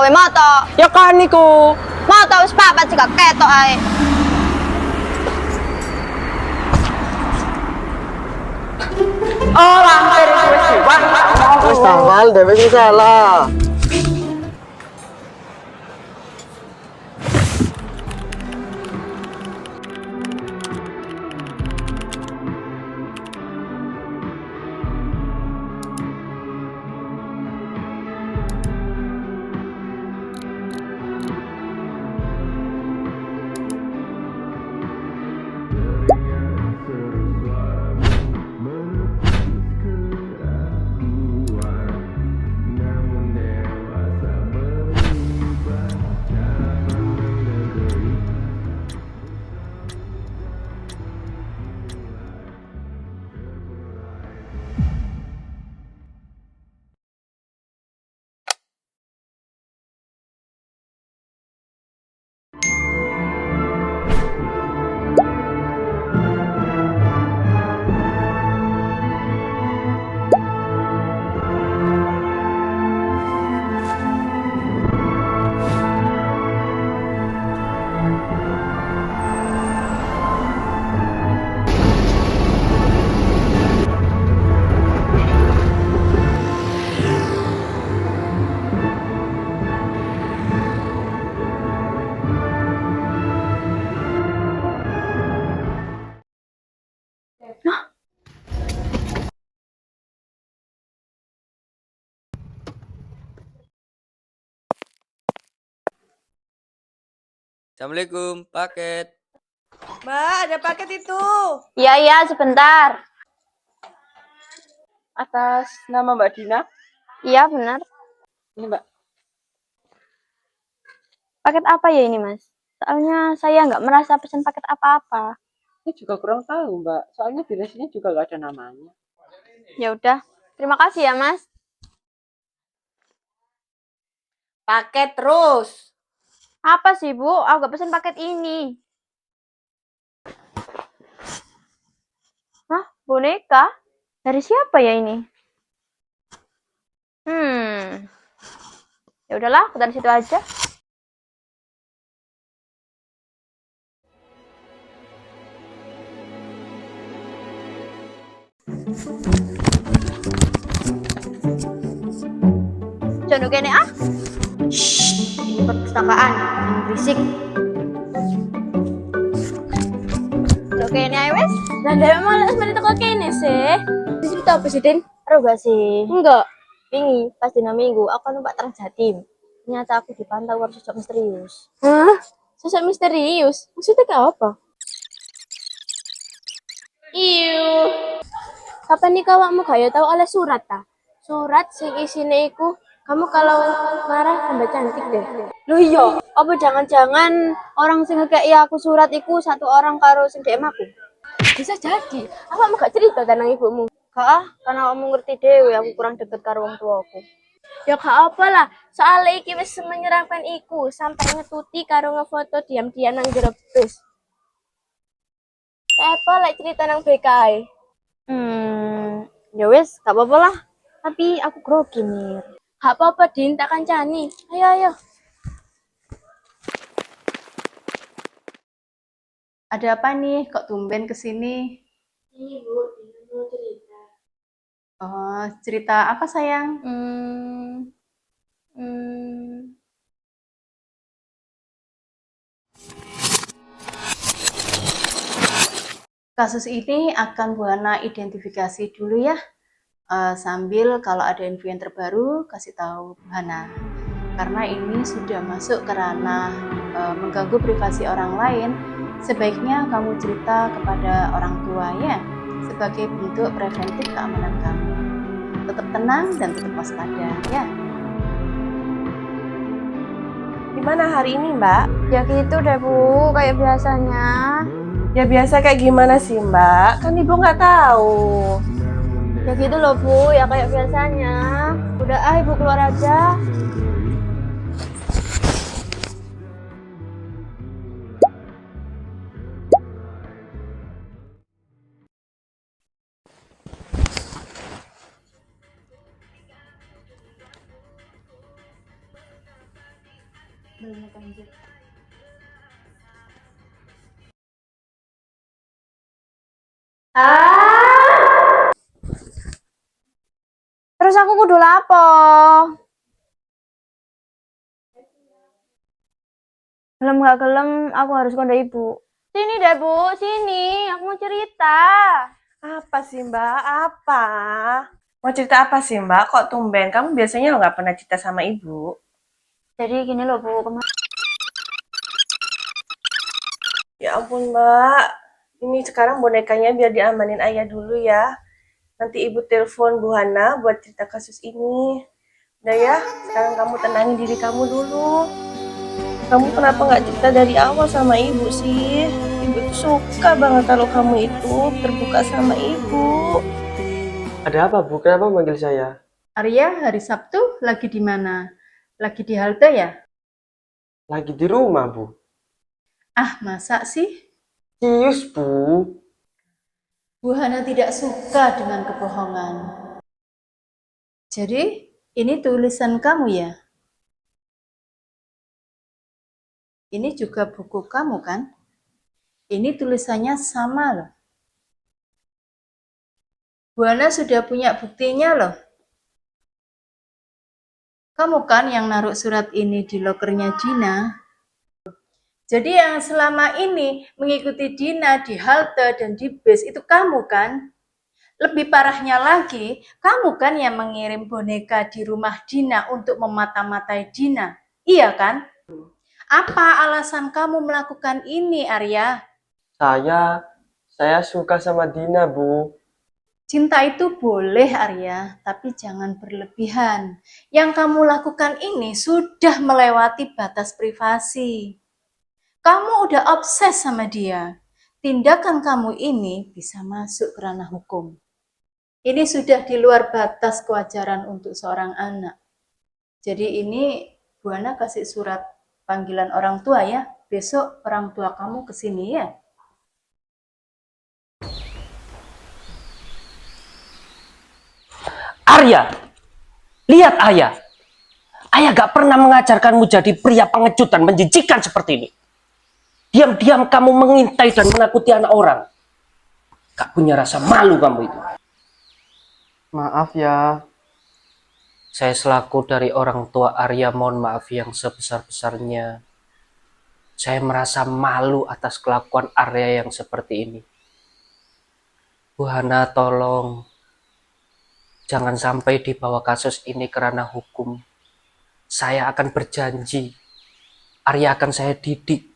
gawe moto. Ya kan niku. Moto wis papat sik gak ketok ae. Oh, lampir iku wis diwang. Wis tanggal dhewe sing salah. Assalamualaikum, paket. Mbak, ada paket itu. Iya, sebentar. Atas nama Mbak Dina. Iya, benar. Ini Mbak. Paket apa ya ini, Mas? Soalnya saya nggak merasa pesan paket apa-apa. Ini juga kurang tahu Mbak. Soalnya di resepnya juga gak ada namanya. Ya udah. Terima kasih ya, Mas. Paket terus. Apa sih, Bu? Aku nggak pesan paket ini. Hah? Boneka? Dari siapa ya ini? Ya udahlah, aku taruh situ aja. Jono kene ah. Ini perpustakaan, yang berisik. Lo kene ae wes. Lah ndak malah mari teko kene sih. Di situ apa sih, Din? Ero gak sih? Enggak. Wingi pas dina Minggu aku kan numpak Trans Jatim. Ternyata aku dipantau karo sosok misterius. Hah? Sosok misterius. Maksudnya kayak apa? Kapan nih awakmu gak ya tau oleh surat ta? Surat sing isine iku kamu kalau marah tambah cantik deh. Loh iya, apa jangan-jangan orang sing ngekeki aku surat iku satu orang karo sing DM aku? Bisa jadi. Awakmu gak cerita tentang ibumu? Gak ah, karena kamu ngerti dewe aku kurang deket karo wong tuaku. Ya gak apa lah. Soalnya iki wis menyeramkan iku sampai ngetuti karo ngefoto diam-diam nang jero bis. Apa lek cerita nang BKI? Ya wes, gak apa-apa lah. Tapi aku grogi nih. Gak apa-apa, Din, tak kancani. Ayo, ayo. Ada apa nih? Kok tumben kesini? Ini Bu, Din mau cerita. Oh, cerita apa sayang? Kasus ini akan Bu Hana identifikasi dulu ya. Sambil kalau ada info yang terbaru kasih tahu Bu Hana. Karena ini sudah masuk ke ranah mengganggu privasi orang lain, sebaiknya kamu cerita kepada orang tua ya, sebagai bentuk preventif keamanan kamu. Tetap tenang dan tetap waspada ya. Gimana hari ini Mbak? Ya gitu deh Bu, kayak biasanya. Ya biasa kayak gimana sih Mbak? Kan Ibu nggak tahu. Ya gitu loh Bu, ya kayak biasanya. Udah ah Ibu keluar aja. Belum ganjil. Terus aku kudu lapo? Gelem gak gelem, aku harus kondo ibu. Sini deh bu, sini. Aku mau cerita. Apa sih Mbak? Apa? Mau cerita apa sih Mbak? Kok tumben? Kamu biasanya nggak pernah cerita sama ibu. Jadi gini loh bu, kemarin Ya ampun Mbak. Ini sekarang bonekanya biar diamanin ayah dulu ya. Nanti ibu telepon Bu Hana buat cerita kasus ini. Udah ya, sekarang kamu tenangin diri kamu dulu. Kamu kenapa nggak cerita dari awal sama ibu sih? Ibu tuh suka banget kalau kamu itu terbuka sama ibu. Ada apa, Bu? Kenapa manggil saya? Arya hari Sabtu lagi di mana? Lagi di halte ya? Lagi di rumah, Bu. Ah, masa sih? Cius, Bu. Bu Hana tidak suka dengan kebohongan. Jadi, ini tulisan kamu ya? Ini juga buku kamu kan? Ini tulisannya sama loh. Bu Hana sudah punya buktinya loh. Kamu kan yang naruh surat ini di lokernya Dina. Jadi yang selama ini mengikuti Dina di halte dan di bis itu kamu kan? Lebih parahnya lagi, kamu kan yang mengirim boneka di rumah Dina untuk memata-matai Dina. Iya kan? Apa alasan kamu melakukan ini, Arya? Saya suka sama Dina, Bu. Cinta itu boleh, Arya, tapi jangan berlebihan. Yang kamu lakukan ini sudah melewati batas privasi. Kamu udah obses sama dia. Tindakan kamu ini bisa masuk ke ranah hukum. Ini sudah di luar batas kewajaran untuk seorang anak. Jadi ini Bu Hana kasih surat panggilan orang tua ya. Besok orang tua kamu kesini ya. Arya, lihat ayah. Ayah gak pernah mengajarkanmu jadi pria pengecut dan menjijikan seperti ini. Diam-diam kamu mengintai dan menakuti anak orang. Gak punya rasa malu kamu itu. Maaf ya. Saya selaku dari orang tua Arya mohon maaf yang sebesar-besarnya. Saya merasa malu atas kelakuan Arya yang seperti ini. Bu Hana, tolong. Jangan sampai dibawa kasus ini ke ranah hukum. Saya akan berjanji, Arya akan saya didik,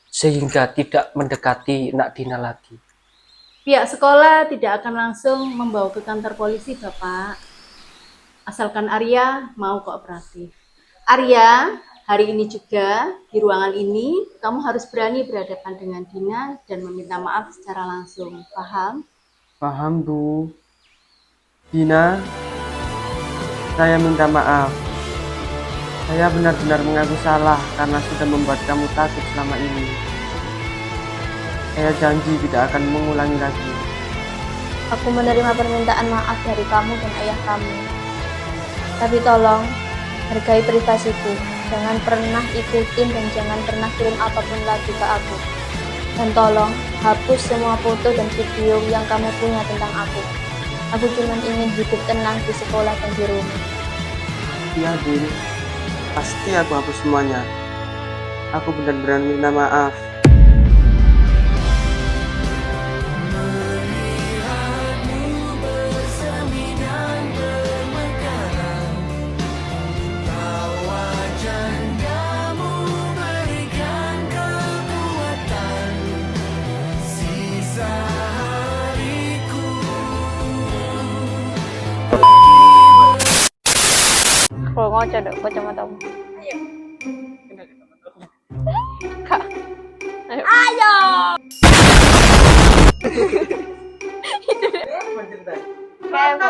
sehingga tidak mendekati Nak Dina lagi. Pihak sekolah tidak akan langsung membawa ke kantor polisi, Bapak. Asalkan Arya mau kooperatif. Arya, hari ini juga di ruangan ini, kamu harus berani berhadapan dengan Dina dan meminta maaf secara langsung. Paham? Paham, Bu. Dina, saya minta maaf. Saya benar-benar mengaku salah karena sudah membuat kamu takut selama ini. Saya janji tidak akan mengulangi lagi. aku menerima permintaan maaf dari kamu dan ayah kamu. Tapi tolong, hargai privasiku. Jangan pernah ikutin dan jangan pernah kirim apapun lagi ke aku. Dan tolong, hapus semua foto dan video yang kamu punya tentang aku. Aku cuma ingin hidup tenang di sekolah dan di rumah. Iya, Din. Pasti aku hapus semuanya. Aku benar-benar minta maaf. Kalau ngaca deh kacamatamu. Kak. Ayo. Kepo.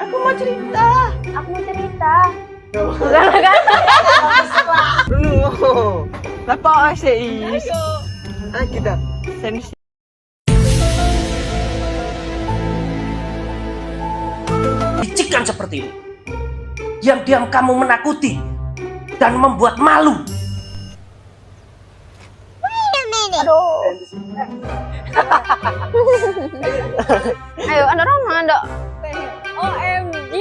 Aku mau cerita. Aku mau cerita. Bukan kan? Dulu. Lapa Is. Ayo kita. Dicikan seperti ini. Diam-diam kamu menakuti dan membuat malu. Ayo, ada Roma, ada. OMG.